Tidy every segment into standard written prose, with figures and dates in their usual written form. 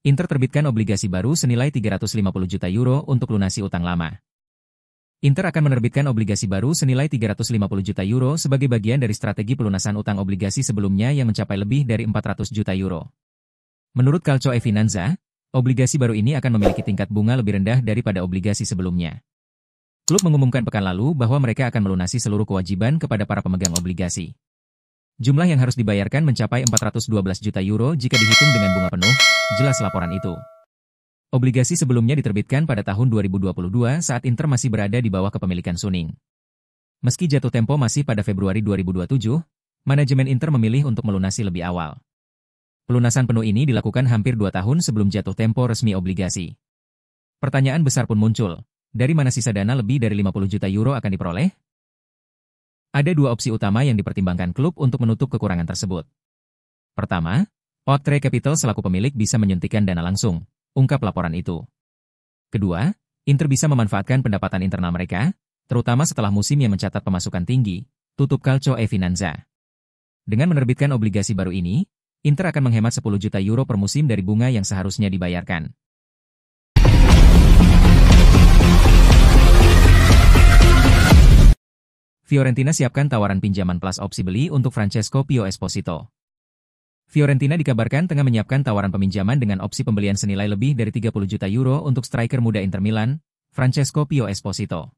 Inter terbitkan obligasi baru senilai 350 juta euro untuk lunasi utang lama. Inter akan menerbitkan obligasi baru senilai 350 juta euro sebagai bagian dari strategi pelunasan utang obligasi sebelumnya yang mencapai lebih dari 400 juta euro. Menurut Calcio e Finanza, obligasi baru ini akan memiliki tingkat bunga lebih rendah daripada obligasi sebelumnya. Klub mengumumkan pekan lalu bahwa mereka akan melunasi seluruh kewajiban kepada para pemegang obligasi. Jumlah yang harus dibayarkan mencapai 412 juta euro jika dihitung dengan bunga penuh, jelas laporan itu. Obligasi sebelumnya diterbitkan pada tahun 2022 saat Inter masih berada di bawah kepemilikan Suning. Meski jatuh tempo masih pada Februari 2027, manajemen Inter memilih untuk melunasi lebih awal. Pelunasan penuh ini dilakukan hampir 2 tahun sebelum jatuh tempo resmi obligasi. Pertanyaan besar pun muncul, dari mana sisa dana lebih dari 50 juta euro akan diperoleh? Ada 2 opsi utama yang dipertimbangkan klub untuk menutup kekurangan tersebut. Pertama, Oaktree Capital selaku pemilik bisa menyuntikkan dana langsung, ungkap laporan itu. Kedua, Inter bisa memanfaatkan pendapatan internal mereka, terutama setelah musim yang mencatat pemasukan tinggi, tutup Calcio e Finanza. Dengan menerbitkan obligasi baru ini, Inter akan menghemat 10 juta euro per musim dari bunga yang seharusnya dibayarkan. Fiorentina siapkan tawaran pinjaman plus opsi beli untuk Francesco Pio Esposito. Fiorentina dikabarkan tengah menyiapkan tawaran peminjaman dengan opsi pembelian senilai lebih dari 30 juta euro untuk striker muda Inter Milan, Francesco Pio Esposito.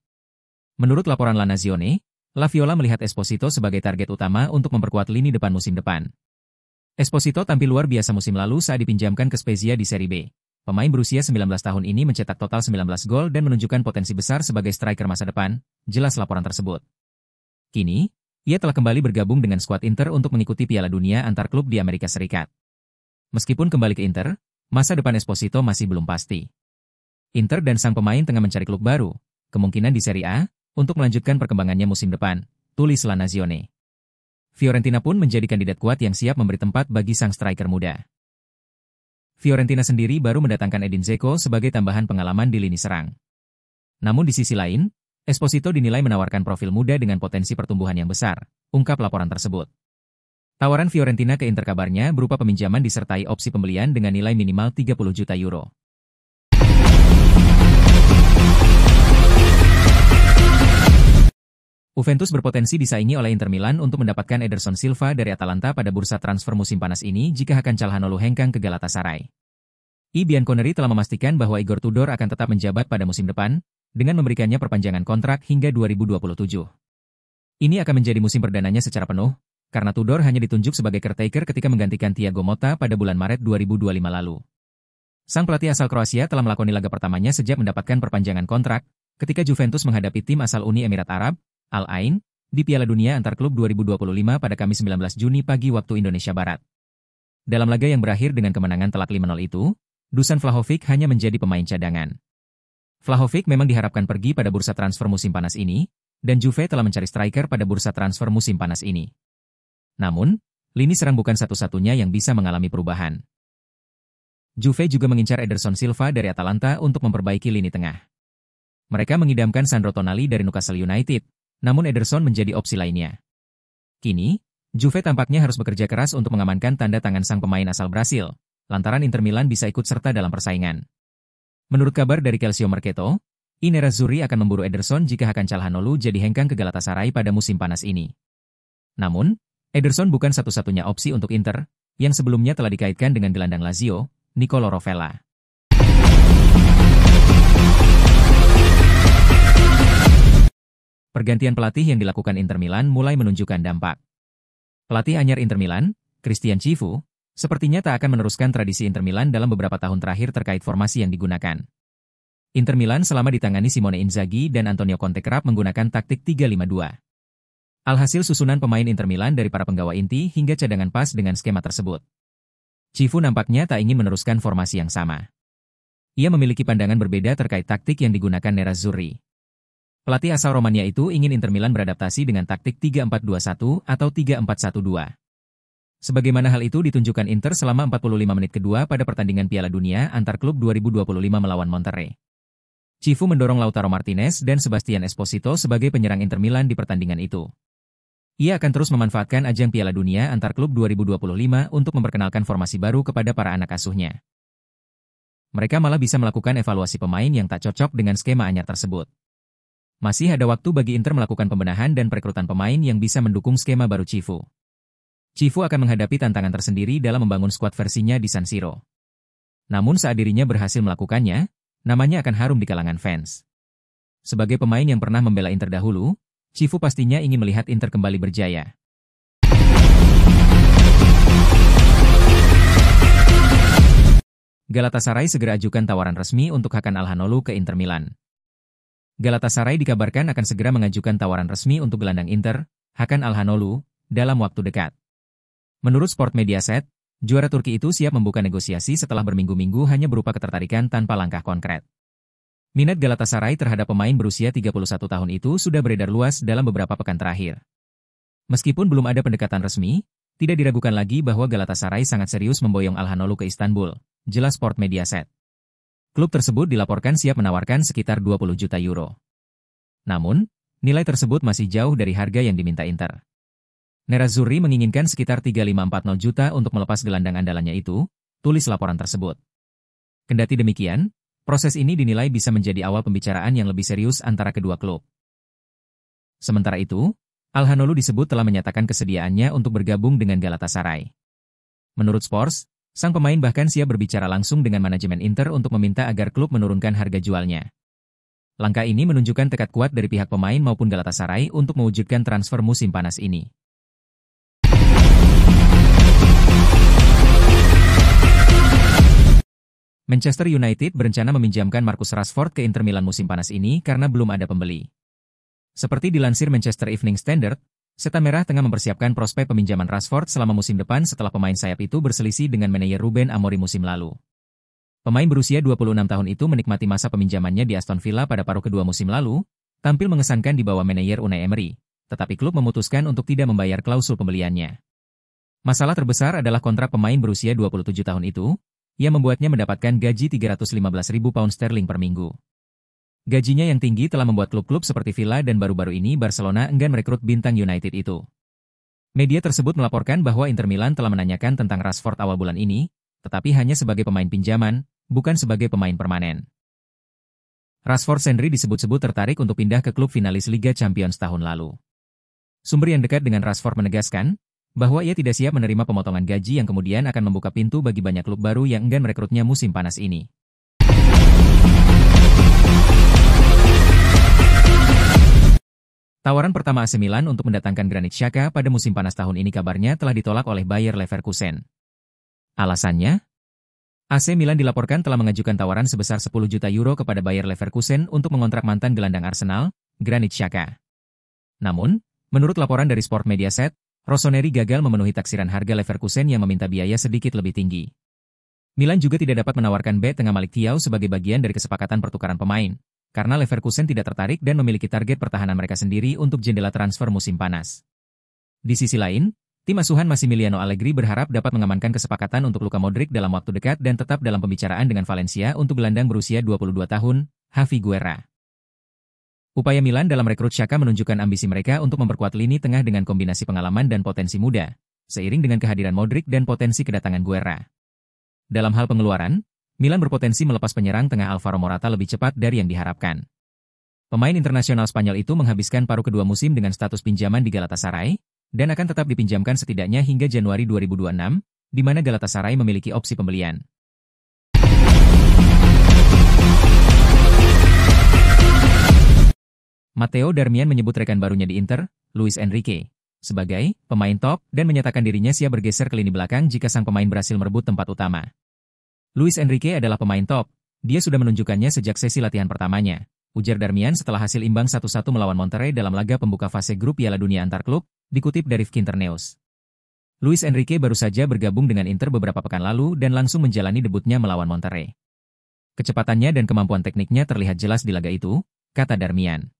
Menurut laporan La Nazione, La Viola melihat Esposito sebagai target utama untuk memperkuat lini depan musim depan. Esposito tampil luar biasa musim lalu saat dipinjamkan ke Spezia di Serie B. Pemain berusia 19 tahun ini mencetak total 19 gol dan menunjukkan potensi besar sebagai striker masa depan, jelas laporan tersebut. Kini, ia telah kembali bergabung dengan skuad Inter untuk mengikuti Piala Dunia antar klub di Amerika Serikat. Meskipun kembali ke Inter, masa depan Esposito masih belum pasti. Inter dan sang pemain tengah mencari klub baru, kemungkinan di Serie A, untuk melanjutkan perkembangannya musim depan, tulis La Nazione. Fiorentina pun menjadi kandidat kuat yang siap memberi tempat bagi sang striker muda. Fiorentina sendiri baru mendatangkan Edin Dzeko sebagai tambahan pengalaman di lini serang. Namun di sisi lain, Esposito dinilai menawarkan profil muda dengan potensi pertumbuhan yang besar, ungkap laporan tersebut. Tawaran Fiorentina ke Inter kabarnya berupa peminjaman disertai opsi pembelian dengan nilai minimal 30 juta euro. Juventus berpotensi disaingi oleh Inter Milan untuk mendapatkan Ederson Silva dari Atalanta pada bursa transfer musim panas ini jika Hakan Calhanoglu hengkang ke Galatasaray. I Bianconeri telah memastikan bahwa Igor Tudor akan tetap menjabat pada musim depan, dengan memberikannya perpanjangan kontrak hingga 2027. Ini akan menjadi musim perdananya secara penuh, karena Tudor hanya ditunjuk sebagai caretaker ketika menggantikan Thiago Motta pada bulan Maret 2025 lalu. Sang pelatih asal Kroasia telah melakoni laga pertamanya sejak mendapatkan perpanjangan kontrak, ketika Juventus menghadapi tim asal Uni Emirat Arab, Al Ain, di Piala Dunia antar klub 2025 pada Kamis 19 Juni pagi waktu Indonesia Barat. Dalam laga yang berakhir dengan kemenangan telak 5-0 itu, Dusan Vlahovic hanya menjadi pemain cadangan. Vlahovic memang diharapkan pergi pada bursa transfer musim panas ini, dan Juve telah mencari striker pada bursa transfer musim panas ini. Namun, lini serang bukan satu-satunya yang bisa mengalami perubahan. Juve juga mengincar Ederson Silva dari Atalanta untuk memperbaiki lini tengah. Mereka mengidamkan Sandro Tonali dari Newcastle United, namun Ederson menjadi opsi lainnya. Kini, Juve tampaknya harus bekerja keras untuk mengamankan tanda tangan sang pemain asal Brasil, lantaran Inter Milan bisa ikut serta dalam persaingan. Menurut kabar dari Calcio Mercato, I Nerazzurri akan memburu Ederson jika Hakan Calhanoglu jadi hengkang ke Galatasaray pada musim panas ini. Namun, Ederson bukan satu-satunya opsi untuk Inter, yang sebelumnya telah dikaitkan dengan gelandang Lazio, Nicolo Rovella. Pergantian pelatih yang dilakukan Inter Milan mulai menunjukkan dampak. Pelatih anyar Inter Milan, Christian Chivu, sepertinya tak akan meneruskan tradisi Inter Milan dalam beberapa tahun terakhir terkait formasi yang digunakan. Inter Milan selama ditangani Simone Inzaghi dan Antonio Conte kerap menggunakan taktik 3-5-2. Alhasil susunan pemain Inter Milan dari para penggawa inti hingga cadangan pas dengan skema tersebut. Chivu nampaknya tak ingin meneruskan formasi yang sama. Ia memiliki pandangan berbeda terkait taktik yang digunakan Nerazzurri. Pelatih asal Romania itu ingin Inter Milan beradaptasi dengan taktik 3-4-2-1 atau 3-4-1-2. Sebagaimana hal itu ditunjukkan Inter selama 45 menit kedua pada pertandingan Piala Dunia antar klub 2025 melawan Monterrey. Chivu mendorong Lautaro Martinez dan Sebastian Esposito sebagai penyerang Inter Milan di pertandingan itu. Ia akan terus memanfaatkan ajang Piala Dunia antar klub 2025 untuk memperkenalkan formasi baru kepada para anak asuhnya. Mereka malah bisa melakukan evaluasi pemain yang tak cocok dengan skema anyar tersebut. Masih ada waktu bagi Inter melakukan pembenahan dan perekrutan pemain yang bisa mendukung skema baru Cifu. Cifu akan menghadapi tantangan tersendiri dalam membangun skuad versinya di San Siro. Namun saat dirinya berhasil melakukannya, namanya akan harum di kalangan fans. Sebagai pemain yang pernah membela Inter dahulu, Cifu pastinya ingin melihat Inter kembali berjaya. Galatasaray segera ajukan tawaran resmi untuk Hakan Çalhanoğlu ke Inter Milan. Galatasaray dikabarkan akan segera mengajukan tawaran resmi untuk gelandang Inter, Hakan Çalhanoğlu, dalam waktu dekat. Menurut Sport Mediaset, juara Turki itu siap membuka negosiasi setelah berminggu-minggu hanya berupa ketertarikan tanpa langkah konkret. Minat Galatasaray terhadap pemain berusia 31 tahun itu sudah beredar luas dalam beberapa pekan terakhir. Meskipun belum ada pendekatan resmi, tidak diragukan lagi bahwa Galatasaray sangat serius memboyong Çalhanoğlu ke Istanbul, jelas Sport Mediaset. Klub tersebut dilaporkan siap menawarkan sekitar 20 juta euro. Namun, nilai tersebut masih jauh dari harga yang diminta Inter. Nerazzurri menginginkan sekitar 3540 juta untuk melepas gelandang andalannya itu, tulis laporan tersebut. Kendati demikian, proses ini dinilai bisa menjadi awal pembicaraan yang lebih serius antara kedua klub. Sementara itu, Çalhanoğlu disebut telah menyatakan kesediaannya untuk bergabung dengan Galatasaray. Menurut Sports, sang pemain bahkan siap berbicara langsung dengan manajemen Inter untuk meminta agar klub menurunkan harga jualnya. Langkah ini menunjukkan tekad kuat dari pihak pemain maupun Galatasaray untuk mewujudkan transfer musim panas ini. Manchester United berencana meminjamkan Marcus Rashford ke Inter Milan musim panas ini karena belum ada pembeli. Seperti dilansir Manchester Evening Standard, Setan Merah tengah mempersiapkan prospek peminjaman Rashford selama musim depan setelah pemain sayap itu berselisih dengan manajer Ruben Amorim musim lalu. Pemain berusia 26 tahun itu menikmati masa peminjamannya di Aston Villa pada paruh kedua musim lalu, tampil mengesankan di bawah manajer Unai Emery, tetapi klub memutuskan untuk tidak membayar klausul pembeliannya. Masalah terbesar adalah kontrak pemain berusia 27 tahun itu, yang membuatnya mendapatkan gaji 315.000 pound sterling per minggu. Gajinya yang tinggi telah membuat klub-klub seperti Villa dan baru-baru ini Barcelona enggan merekrut bintang United itu. Media tersebut melaporkan bahwa Inter Milan telah menanyakan tentang Rashford awal bulan ini, tetapi hanya sebagai pemain pinjaman, bukan sebagai pemain permanen. Rashford sendiri disebut-sebut tertarik untuk pindah ke klub finalis Liga Champions tahun lalu. Sumber yang dekat dengan Rashford menegaskan bahwa ia tidak siap menerima pemotongan gaji yang kemudian akan membuka pintu bagi banyak klub baru yang enggan merekrutnya musim panas ini. Tawaran pertama AC Milan untuk mendatangkan Granit Xhaka pada musim panas tahun ini kabarnya telah ditolak oleh Bayer Leverkusen. Alasannya? AC Milan dilaporkan telah mengajukan tawaran sebesar 10 juta euro kepada Bayer Leverkusen untuk mengontrak mantan gelandang Arsenal, Granit Xhaka. Namun, menurut laporan dari Sport Mediaset, Rossoneri gagal memenuhi taksiran harga Leverkusen yang meminta biaya sedikit lebih tinggi. Milan juga tidak dapat menawarkan bek tengah Malik Thiaw sebagai bagian dari kesepakatan pertukaran pemain, karena Leverkusen tidak tertarik dan memiliki target pertahanan mereka sendiri untuk jendela transfer musim panas. Di sisi lain, tim asuhan Massimiliano Allegri berharap dapat mengamankan kesepakatan untuk Luka Modric dalam waktu dekat dan tetap dalam pembicaraan dengan Valencia untuk gelandang berusia 22 tahun, Javi Guerra. Upaya Milan dalam rekrut Xhaka menunjukkan ambisi mereka untuk memperkuat lini tengah dengan kombinasi pengalaman dan potensi muda, seiring dengan kehadiran Modric dan potensi kedatangan Guerra. Dalam hal pengeluaran, Milan berpotensi melepas penyerang tengah Alvaro Morata lebih cepat dari yang diharapkan. Pemain internasional Spanyol itu menghabiskan paruh kedua musim dengan status pinjaman di Galatasaray, dan akan tetap dipinjamkan setidaknya hingga Januari 2026, di mana Galatasaray memiliki opsi pembelian. Matteo Darmian menyebut rekan barunya di Inter, Luis Enrique, sebagai pemain top dan menyatakan dirinya siap bergeser ke lini belakang jika sang pemain berhasil merebut tempat utama. Luis Enrique adalah pemain top, dia sudah menunjukkannya sejak sesi latihan pertamanya, ujar Darmian setelah hasil imbang 1-1 melawan Monterrey dalam laga pembuka fase grup Piala Dunia antar klub, dikutip dari Internews. Luis Enrique baru saja bergabung dengan Inter beberapa pekan lalu dan langsung menjalani debutnya melawan Monterrey. Kecepatannya dan kemampuan tekniknya terlihat jelas di laga itu, kata Darmian.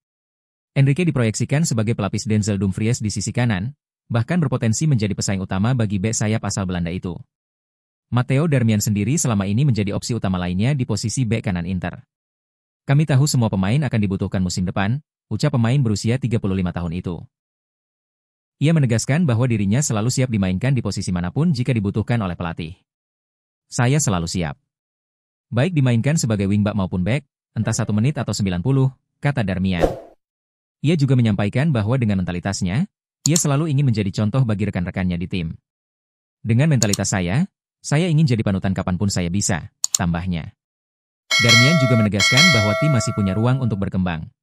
Enrique diproyeksikan sebagai pelapis Denzel Dumfries di sisi kanan, bahkan berpotensi menjadi pesaing utama bagi bek sayap asal Belanda itu. Matteo Darmian sendiri selama ini menjadi opsi utama lainnya di posisi bek kanan Inter. Kami tahu semua pemain akan dibutuhkan musim depan, ucap pemain berusia 35 tahun itu. Ia menegaskan bahwa dirinya selalu siap dimainkan di posisi manapun jika dibutuhkan oleh pelatih. Saya selalu siap. Baik dimainkan sebagai wingback maupun back, entah 1 menit atau 90, kata Darmian. Ia juga menyampaikan bahwa dengan mentalitasnya, ia selalu ingin menjadi contoh bagi rekan-rekannya di tim. Dengan mentalitas saya ingin jadi panutan kapanpun saya bisa, tambahnya. Darmian juga menegaskan bahwa tim masih punya ruang untuk berkembang.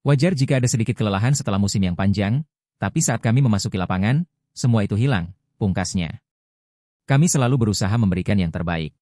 Wajar jika ada sedikit kelelahan setelah musim yang panjang, tapi saat kami memasuki lapangan, semua itu hilang, pungkasnya. Kami selalu berusaha memberikan yang terbaik.